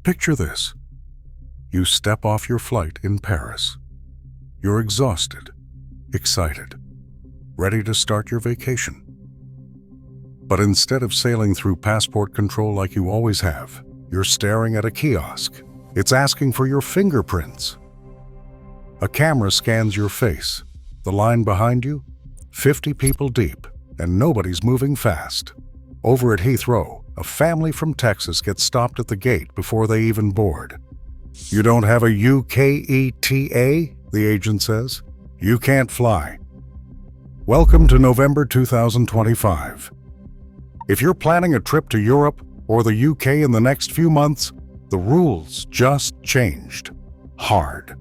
Picture this. You step off your flight in Paris. You're exhausted, excited, ready to start your vacation. But instead of sailing through passport control like you always have, you're staring at a kiosk. It's asking for your fingerprints. A camera scans your face. The line behind you? 50 people deep, and nobody's moving fast. Over at Heathrow, a family from Texas gets stopped at the gate before they even board. You don't have a UK ETA, the agent says. You can't fly. Welcome to November 2025. If you're planning a trip to Europe or the UK in the next few months, the rules just changed. Hard.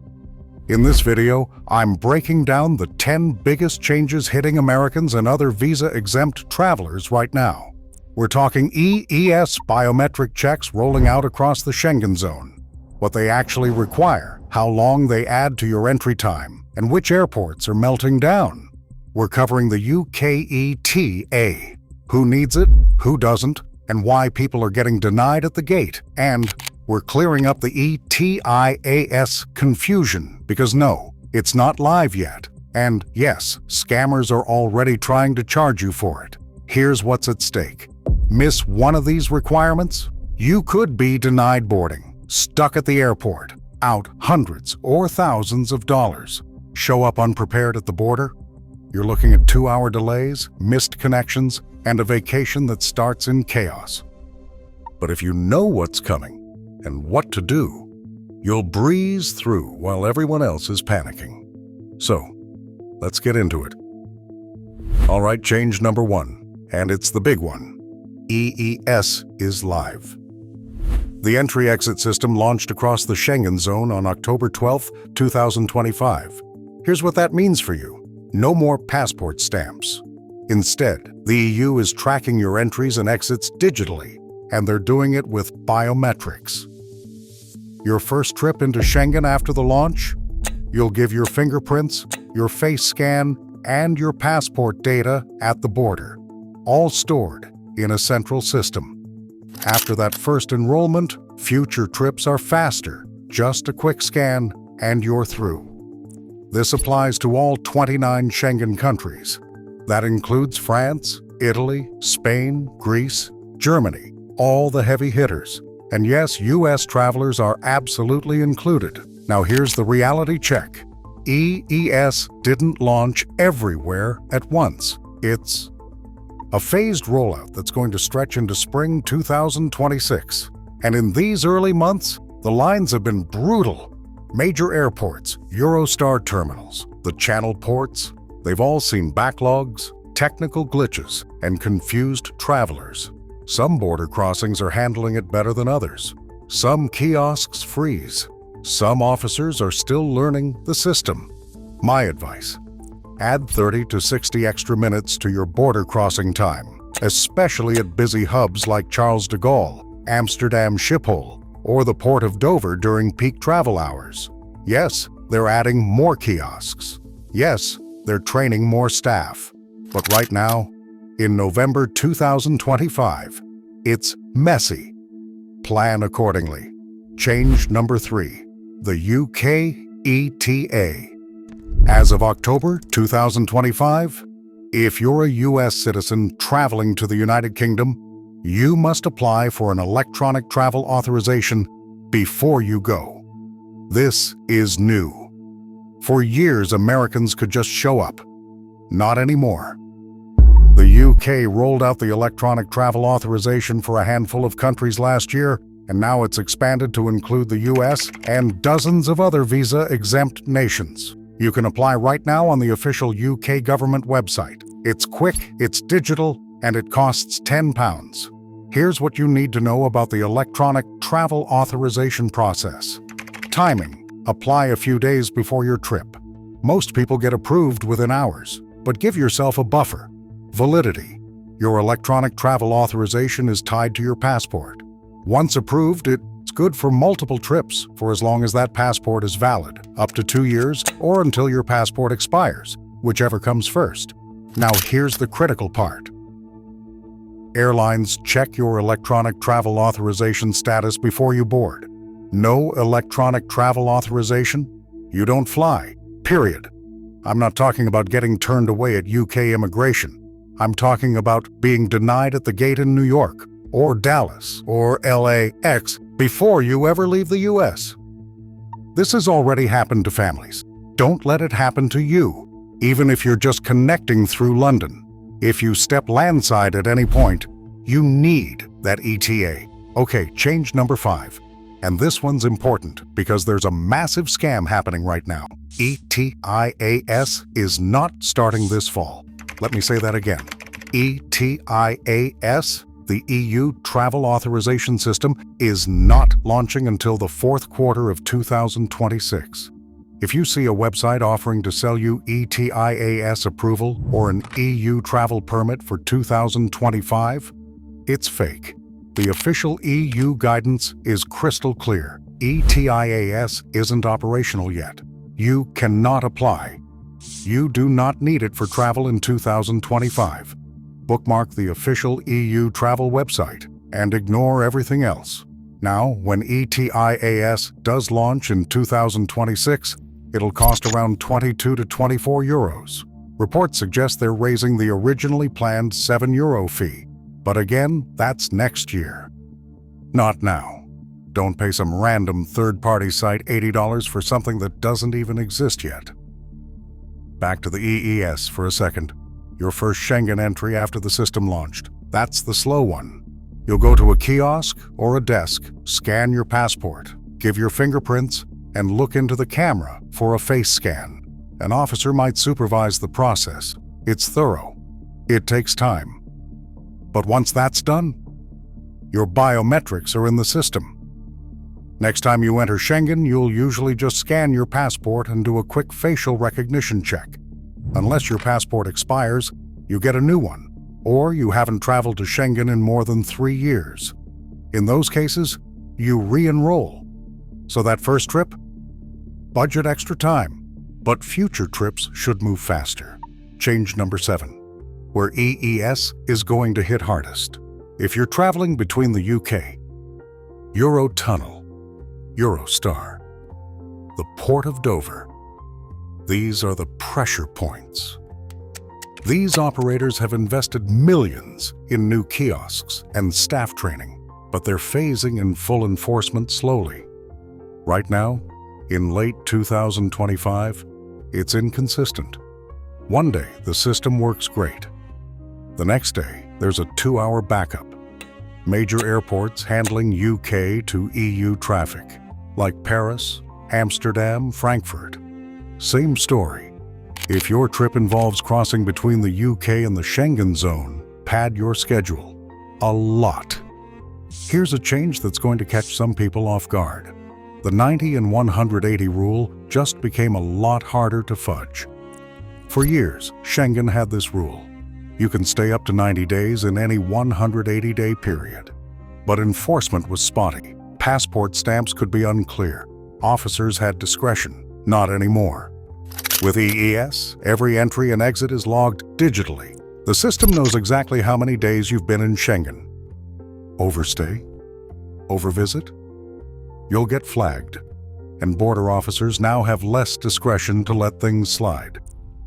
In this video, I'm breaking down the 10 biggest changes hitting Americans and other visa-exempt travelers right now. We're talking EES biometric checks rolling out across the Schengen Zone, what they actually require, how long they add to your entry time, and which airports are melting down. We're covering the UK ETA, who needs it, who doesn't, and why people are getting denied at the gate, and we're clearing up the ETIAS confusion, because no, it's not live yet. And yes, scammers are already trying to charge you for it. Here's what's at stake. Miss one of these requirements? You could be denied boarding, stuck at the airport, out hundreds or thousands of dollars. Show up unprepared at the border? You're looking at 2-hour delays, missed connections, and a vacation that starts in chaos. But if you know what's coming, and what to do, you'll breeze through while everyone else is panicking. So, let's get into it. All right, change number 1, and it's the big one. EES is live. The entry-exit system launched across the Schengen Zone on October 12, 2025. Here's what that means for you. No more passport stamps. Instead, the EU is tracking your entries and exits digitally, and they're doing it with biometrics. Your first trip into Schengen after the launch? You'll give your fingerprints, your face scan, and your passport data at the border, all stored in a central system. After that first enrollment, future trips are faster. Just a quick scan, and you're through. This applies to all 29 Schengen countries. That includes France, Italy, Spain, Greece, Germany, all the heavy hitters. And yes, US travelers are absolutely included. Now here's the reality check. EES didn't launch everywhere at once. It's a phased rollout that's going to stretch into spring 2026. And in these early months, the lines have been brutal. Major airports, Eurostar terminals, the channel ports, they've all seen backlogs, technical glitches, and confused travelers. Some border crossings are handling it better than others. Some kiosks freeze. Some officers are still learning the system. My advice: add 30 to 60 extra minutes to your border crossing time, especially at busy hubs like Charles de Gaulle, Amsterdam Schiphol, or the Port of Dover during peak travel hours. Yes, they're adding more kiosks. Yes, they're training more staff. But right now, in November 2025, it's messy. Plan accordingly. Change number 3, the UK ETA. As of October 2025, if you're a US citizen traveling to the United Kingdom, you must apply for an electronic travel authorization before you go. This is new. For years, Americans could just show up. Not anymore. The UK rolled out the electronic travel authorization for a handful of countries last year, and now it's expanded to include the US and dozens of other visa-exempt nations. You can apply right now on the official UK government website. It's quick, it's digital, and it costs £10. Here's what you need to know about the electronic travel authorization process. Timing: apply a few days before your trip. Most people get approved within hours, but give yourself a buffer. Validity: your electronic travel authorization is tied to your passport. Once approved, it's good for multiple trips for as long as that passport is valid, up to 2 years or until your passport expires, whichever comes first. Now here's the critical part. Airlines check your electronic travel authorization status before you board. No electronic travel authorization? You don't fly, period. I'm not talking about getting turned away at UK immigration. I'm talking about being denied at the gate in New York, or Dallas, or LAX before you ever leave the US. This has already happened to families. Don't let it happen to you, even if you're just connecting through London. If you step landside at any point, you need that ETA. Okay, change number 5. And this one's important because there's a massive scam happening right now. ETIAS is not starting this fall. Let me say that again. ETIAS, the EU Travel Authorization System, is not launching until the 4th quarter of 2026. If you see a website offering to sell you ETIAS approval or an EU travel permit for 2025, it's fake. The official EU guidance is crystal clear. ETIAS isn't operational yet. You cannot apply. You do not need it for travel in 2025. Bookmark the official EU travel website and ignore everything else. Now, when ETIAS does launch in 2026, it'll cost around 22 to 24 euros. Reports suggest they're raising the originally planned €7 fee. But again, that's next year. Not now. Don't pay some random third-party site $80 for something that doesn't even exist yet. Back to the EES for a second. Your first Schengen entry after the system launched. That's the slow one. You'll go to a kiosk or a desk, scan your passport, give your fingerprints, and look into the camera for a face scan. An officer might supervise the process. It's thorough. It takes time. But once that's done, your biometrics are in the system. Next time you enter Schengen, you'll usually just scan your passport and do a quick facial recognition check. Unless your passport expires, you get a new one, or you haven't traveled to Schengen in more than 3 years. In those cases, you re-enroll. So that first trip? Budget extra time, but future trips should move faster. Change number 7. Where EES is going to hit hardest. If you're traveling between the UK, Eurotunnel, Eurostar, the Port of Dover, these are the pressure points. These operators have invested millions in new kiosks and staff training, but they're phasing in full enforcement slowly. Right now, in late 2025, it's inconsistent. One day, the system works great. The next day, there's a 2-hour backup. Major airports handling UK to EU traffic, like Paris, Amsterdam, Frankfurt. Same story. If your trip involves crossing between the UK and the Schengen Zone, pad your schedule. A lot. Here's a change that's going to catch some people off guard. The 90 and 180 rule just became a lot harder to fudge. For years, Schengen had this rule. You can stay up to 90 days in any 180-day period. But enforcement was spotty. Passport stamps could be unclear. Officers had discretion. Not anymore. With EES, every entry and exit is logged digitally. The system knows exactly how many days you've been in Schengen. Overstay? Overvisit? You'll get flagged. And border officers now have less discretion to let things slide.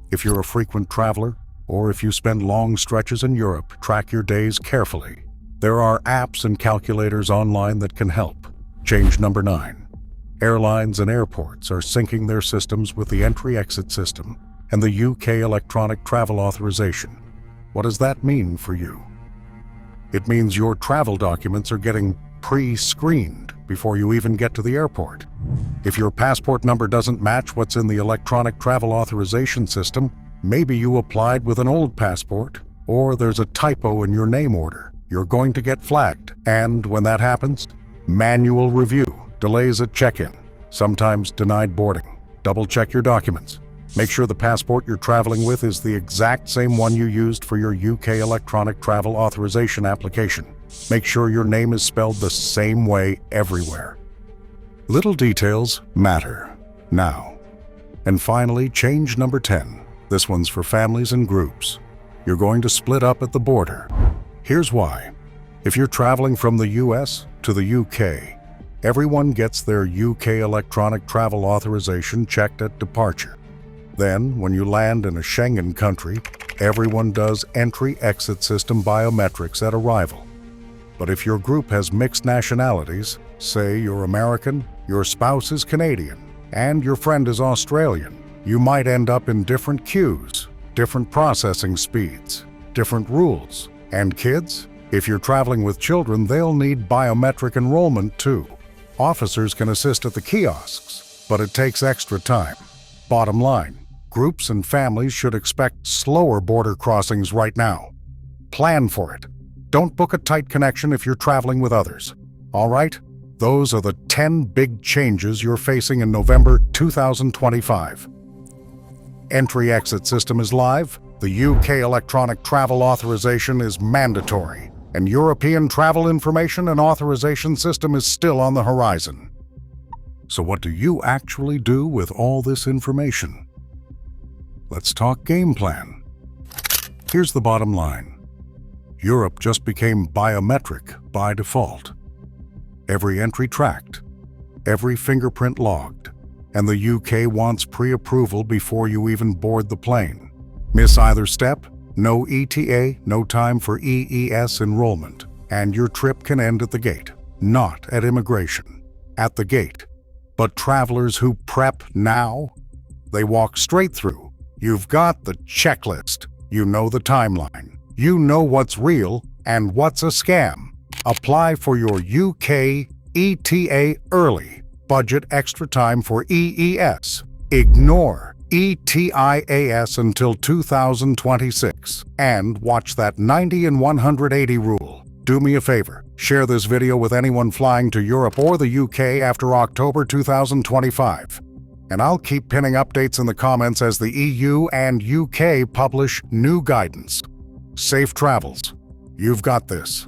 If you're a frequent traveler, or if you spend long stretches in Europe, track your days carefully. There are apps and calculators online that can help. Change number 9. Airlines and airports are syncing their systems with the entry-exit system and the UK electronic travel authorization. What does that mean for you? It means your travel documents are getting pre-screened before you even get to the airport. If your passport number doesn't match what's in the electronic travel authorization system, maybe you applied with an old passport, or there's a typo in your name order. You're going to get flagged. And when that happens, manual review, delays at check-in, sometimes denied boarding. Double-check your documents. Make sure the passport you're traveling with is the exact same one you used for your UK electronic travel authorization application. Make sure your name is spelled the same way everywhere. Little details matter now. And finally, change number 10. This one's for families and groups. You're going to split up at the border. Here's why. If you're traveling from the US to the UK, Everyone gets their UK electronic travel authorization checked at departure. Then, when you land in a Schengen country, everyone does entry-exit system biometrics at arrival. But if your group has mixed nationalities, say you're American, your spouse is Canadian, and your friend is Australian, you might end up in different queues, different processing speeds, different rules. And kids? If you're traveling with children, they'll need biometric enrollment too. Officers can assist at the kiosks, but it takes extra time. Bottom line, groups and families should expect slower border crossings right now. Plan for it. Don't book a tight connection if you're traveling with others. All right? Those are the 10 big changes you're facing in November 2025. Entry-exit system is live, the UK electronic travel authorization is mandatory, and European travel information and authorization system is still on the horizon. So what do you actually do with all this information? Let's talk game plan. Here's the bottom line. Europe just became biometric by default. Every entry tracked, every fingerprint logged, and the UK wants pre-approval before you even board the plane. Miss either step, no ETA, no time for EES enrollment, and your trip can end at the gate, not at immigration, at the gate. But travelers who prep now, they walk straight through. You've got the checklist, you know the timeline, you know what's real and what's a scam. Apply for your UK ETA early. Budget extra time for EES. Ignore ETIAS until 2026. And watch that 90 and 180 rule. Do me a favor. Share this video with anyone flying to Europe or the UK after October 2025. And I'll keep pinning updates in the comments as the EU and UK publish new guidance. Safe travels. You've got this.